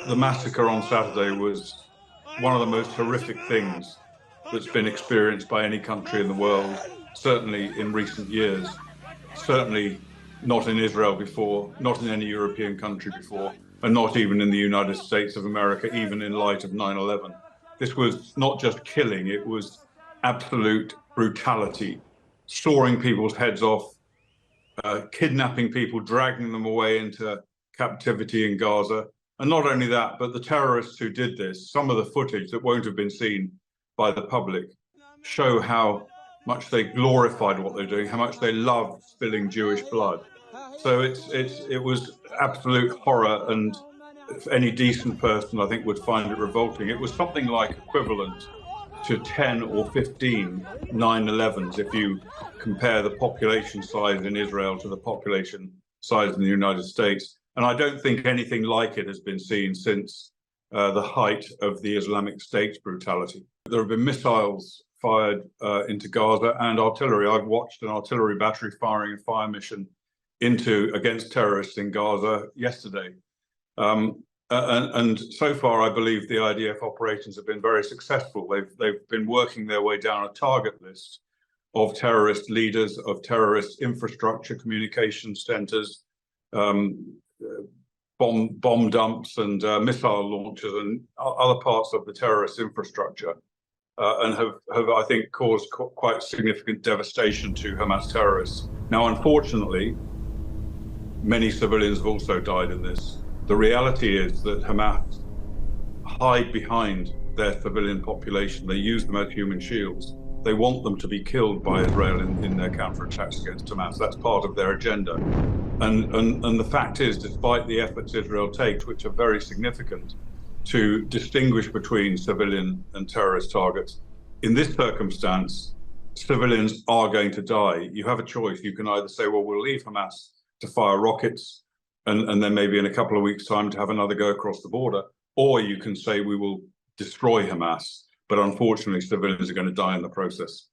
The massacre on Saturday was one of the most horrific things that's been experienced by any country in the world, certainly in recent years, certainly not in Israel before, not in any European country before, and not even in the United States of America, even in light of 9/11. This was not just killing, it was absolute brutality, sawing people's heads off, kidnapping people, dragging them away into captivity in Gaza. And not only that, but the terrorists who did this, some of the footage that won't have been seen by the public, show how much they glorified what they're doing, how much they loved spilling Jewish blood. So it was absolute horror, and any decent person, I think, would find it revolting. It was something like equivalent to 10 or 15 9/11s if you compare the population size in Israel to the population size in the United States. And I don't think anything like it has been seen since the height of the Islamic State's brutality. There have been missiles fired into Gaza and artillery. I've watched an artillery battery firing a fire mission against terrorists in Gaza yesterday. And so far, I believe the IDF operations have been very successful. They've been working their way down a target list of terrorist leaders, of terrorist infrastructure, communication centers, bomb dumps and missile launchers and other parts of the terrorist infrastructure, and have I think caused quite significant devastation to Hamas terrorists. Now, unfortunately, many civilians have also died in this. The reality is that Hamas hide behind their civilian population. They use them as human shields. They want them to be killed by Israel in their counterattacks against Hamas. That's part of their agenda. And the fact is, despite the efforts Israel takes, which are very significant, to distinguish between civilian and terrorist targets, in this circumstance, civilians are going to die. You have a choice. You can either say, well, we'll leave Hamas to fire rockets, and then maybe in a couple of weeks' time to have another go across the border, or you can say we will destroy Hamas, but unfortunately civilians are going to die in the process.